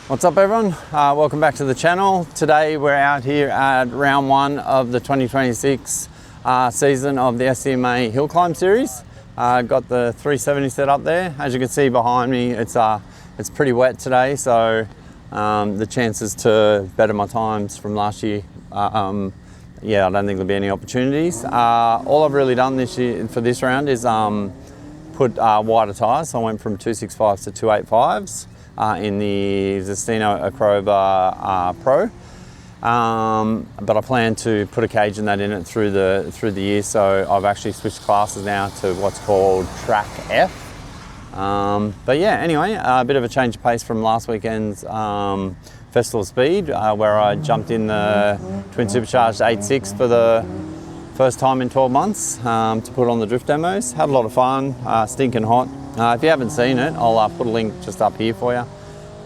What's up everyone? Welcome back to the channel. Today we're out here at round one of the 2026 season of the SDMA Hillclimb series. Got the 370 set up there. As you can see behind me, it's pretty wet today, so the chances to better my times from last year, yeah, I don't think there'll be any opportunities. All I've really done this year for this round is put wider tyres. So I went from 265s to 285s. In the SDMA Pro, but I plan to put a cage in that in it through the year. So I've actually switched classes now to what's called Track F. But yeah, anyway, a bit of a change of pace from last weekend's Festival of Speed, where I jumped in the twin supercharged 8.6 for the first time in 12 months to put on the drift demos. Had a lot of fun, stinking hot. If you haven't seen it, I'll put a link just up here for you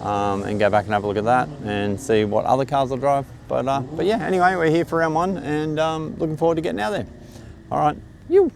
and go back and have a look at that and see what other cars I'll drive. But yeah, anyway, we're here for round one and looking forward to getting out there. All right, you.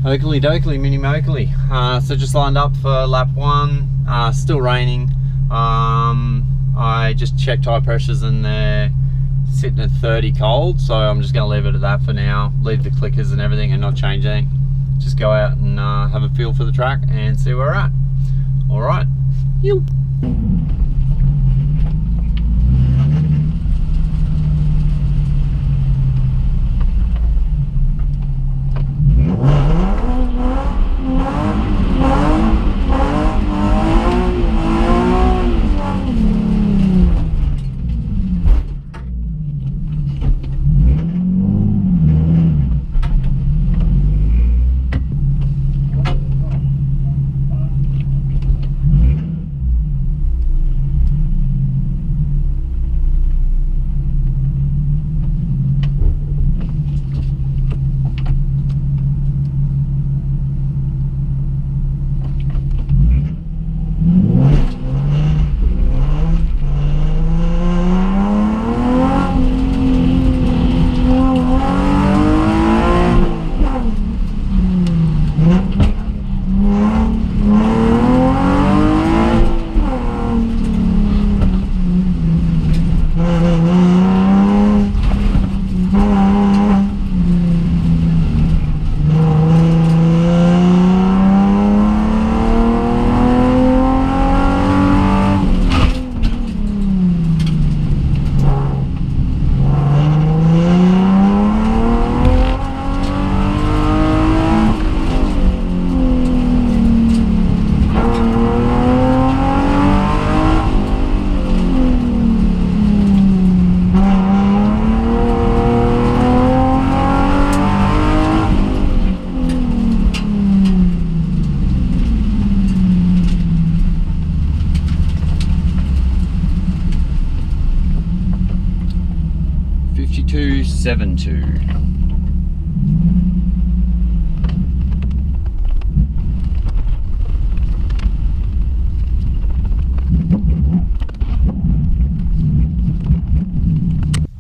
Oakley dokley, mini Oakley. So just lined up for lap one, still raining. I just checked tire pressures and they're sitting at 30 cold, so I'm just going to leave it at that for now. Leave the clickers and everything and not change anything. Just go out and have a feel for the track and see where we're at. Alright. You.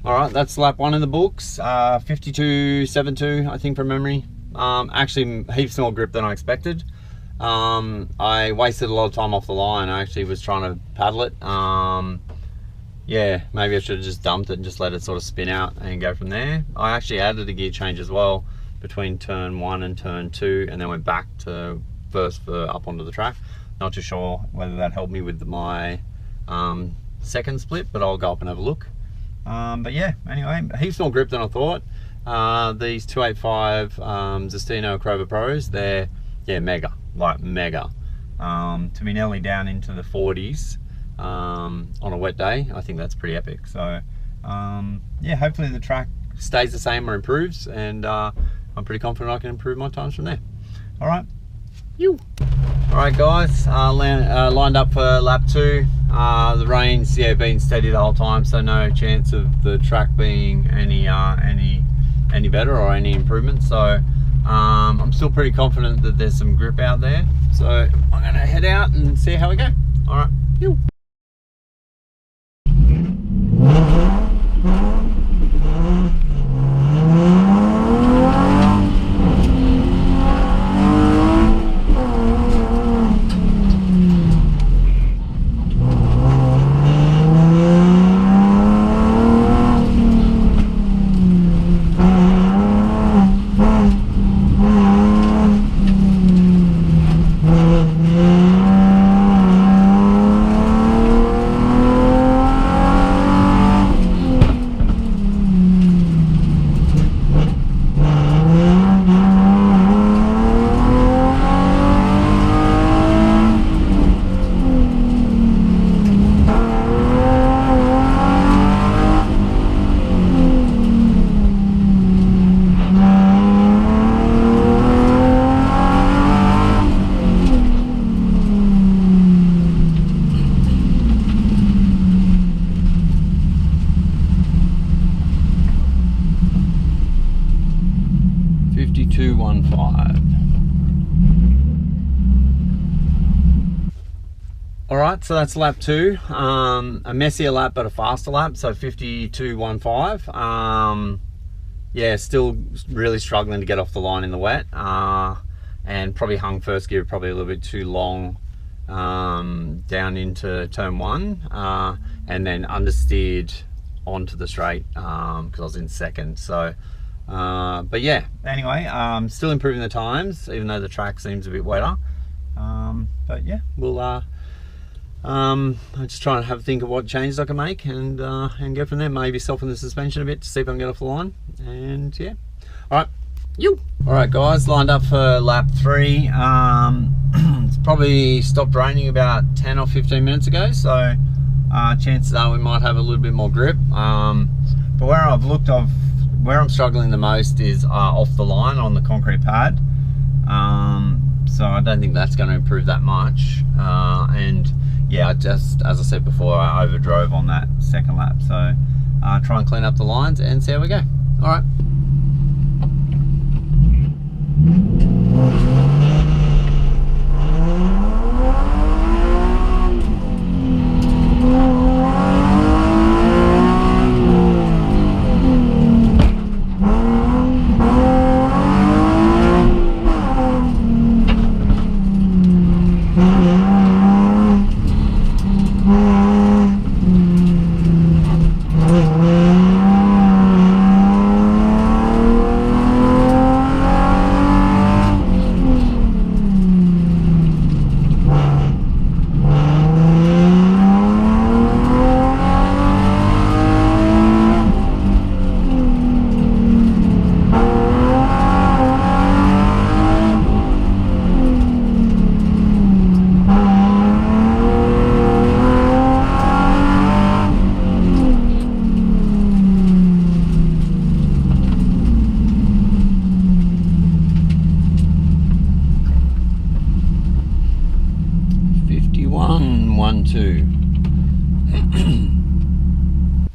Alright, that's lap one in the books. 52.72, I think, from memory. Actually, heaps more grip than I expected. I wasted a lot of time off the line. I actually was trying to paddle it. Yeah, maybe I should have just dumped it and just let it sort of spin out and go from there. I actually added a gear change as well between turn one and turn two, and then went back to first for up onto the track. Not too sure whether that helped me with my second split, but I'll go up and have a look. But yeah, anyway, heaps more grip than I thought. These 285 SDMA Pros, they're mega, like mega. To be nearly down into the 40s on a wet day, I think that's pretty epic. So yeah, hopefully the track stays the same or improves, and I'm pretty confident I can improve my times from there. All right. All right, guys, lined up for lap 2. The rain's been steady the whole time, so no chance of the track being any better or any improvement. So I'm still pretty confident that there's some grip out there. So I'm gonna head out and see how we go. All right. 52.15. All right, so that's lap 2. A messier lap, but a faster lap. So 52.15. Yeah, still really struggling to get off the line in the wet, and probably hung first gear probably a little bit too long down into turn 1, and then understeered onto the straight because I was in second. So but yeah, anyway, still improving the times even though the track seems a bit wetter. But yeah, we'll I'm just trying to have a think of what changes I can make and go from there. Maybe soften the suspension a bit to see if I can get off the line. And yeah, all right. All right, guys, lined up for lap 3. It's probably stopped raining about 10 or 15 minutes ago, so chances are we might have a little bit more grip. But where I've looked, where I'm struggling the most is off the line on the concrete pad. So I don't think that's going to improve that much. And yeah, just as I said before, I overdrove on that second lap. So try and clean up the lines and see how we go. All right.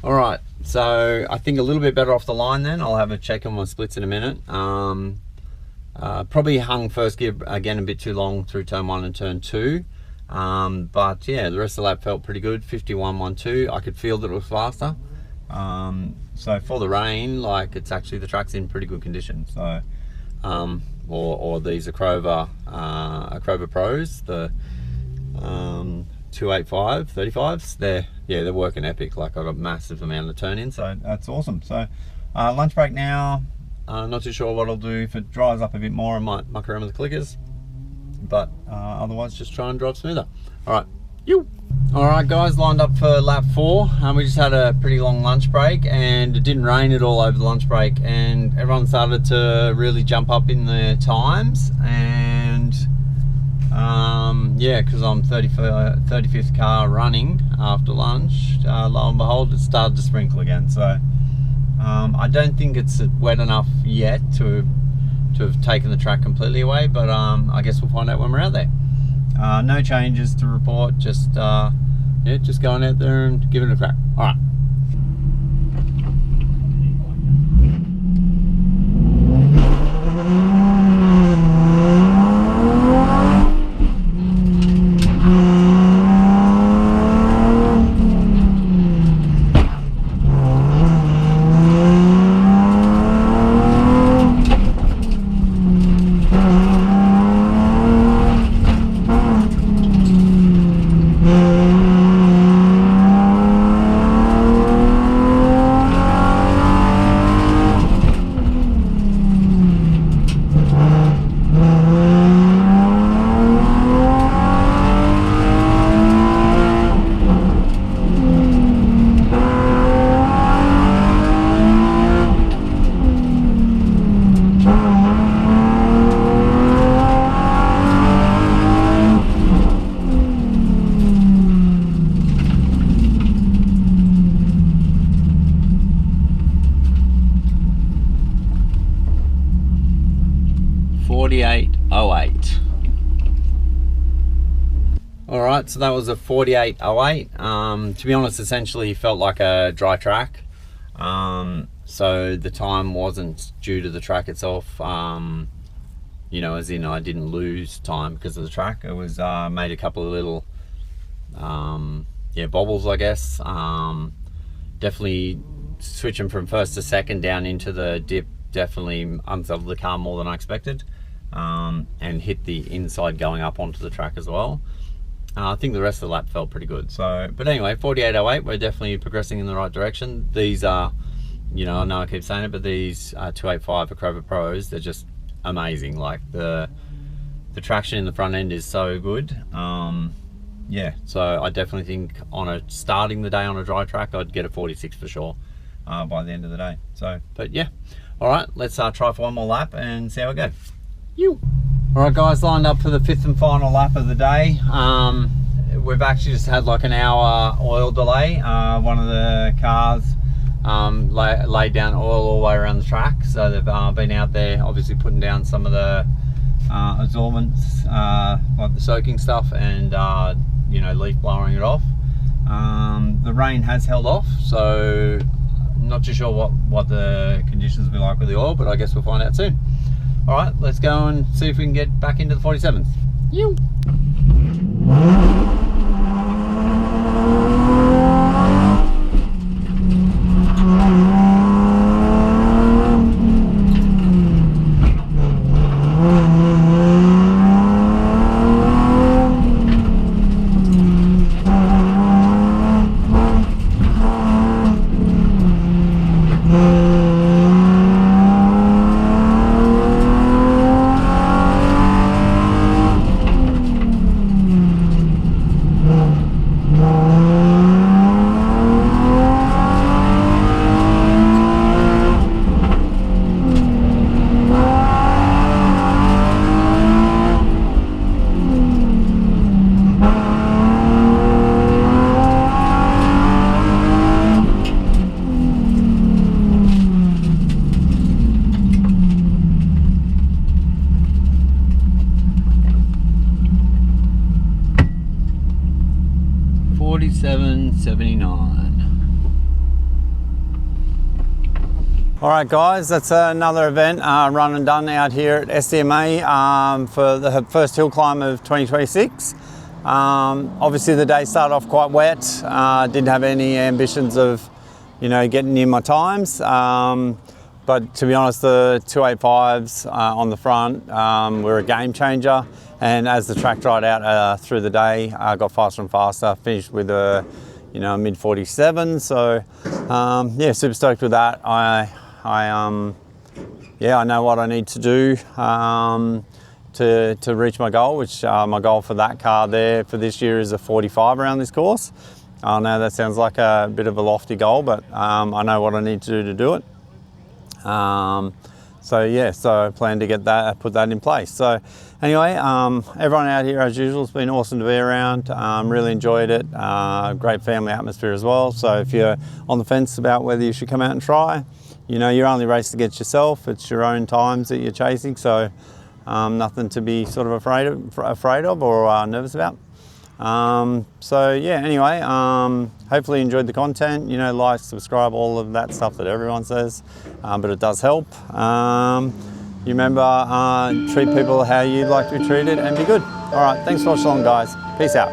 All right, so I think a little bit better off the line then. I'll have a check on my splits in a minute. Probably hung first gear again a bit too long through turn 1 and turn 2. But yeah, the rest of the lap felt pretty good. 51.12. I could feel that it was faster. So for the rain, like, it's actually, the track's in pretty good condition. So or these Acrover Pros, the 285 35s, they're working epic. Like, I've got massive amount of turn in, so that's awesome. So lunch break now. Not too sure what I'll do. If it dries up a bit more, I might muck around with the clickers, but otherwise just try and drive smoother. All right. All right, guys, lined up for lap 4. We just had a pretty long lunch break, and it didn't rain at all over the lunch break, and everyone started to really jump up in their times. And yeah, because I'm 35th car running after lunch, lo and behold, it started to sprinkle again. So I don't think it's wet enough yet to have taken the track completely away, but I guess we'll find out when we're out there. No changes to report, just yeah, just going out there and giving it a crack. All right. Alright, so that was a 48.08. To be honest, essentially felt like a dry track. So the time wasn't due to the track itself. You know, as in I didn't lose time because of the track. It was made a couple of little yeah, bobbles, I guess. Definitely switching from first to second down into the dip definitely unsettled the car more than I expected. And hit the inside going up onto the track as well. I think the rest of the lap felt pretty good. So, but anyway, 48.08, we're definitely progressing in the right direction. These are, you know I keep saying it, but these 285 Acrobat Pros, they're just amazing. Like the traction in the front end is so good. Yeah, so I definitely think starting the day on a dry track, I'd get a 46 for sure by the end of the day. So, but yeah, all right, let's try for one more lap and see how it goes. All right, guys, lined up for the 5th and final lap of the day. We've actually just had like an hour oil delay. One of the cars laid down oil all the way around the track, so they've been out there obviously putting down some of the absorbents, like the soaking stuff, and you know, leaf blowing it off. The rain has held off, so not too sure what the conditions will be like with the oil, but I guess we'll find out soon. All right, let's go and see if we can get back into the 47s. You. 47.79. All right, guys, that's another event run and done out here at SDMA for the first hill climb of 2026. Obviously the day started off quite wet. Didn't have any ambitions of, you know, getting near my times. But to be honest, the 285s on the front were a game changer. And as the track dried out through the day, I got faster and faster, finished with a, you know, mid 47. So yeah, super stoked with that. Yeah, I know what I need to do to reach my goal, which my goal for that car there for this year is a 45 around this course. I know that sounds like a bit of a lofty goal, but I know what I need to do it. So yeah, so I plan to get that, put that in place. So anyway, everyone out here as usual, it's been awesome to be around. Really enjoyed it. Great family atmosphere as well. So if you're on the fence about whether you should come out and try, you know, you're only raced against yourself. It's your own times that you're chasing, so nothing to be sort of afraid of or nervous about. So yeah, anyway, hopefully you enjoyed the content. You know, like, subscribe, all of that stuff that everyone says, but it does help. You remember, treat people how you'd like to be treated and be good. All right, thanks for watching along, guys. Peace out.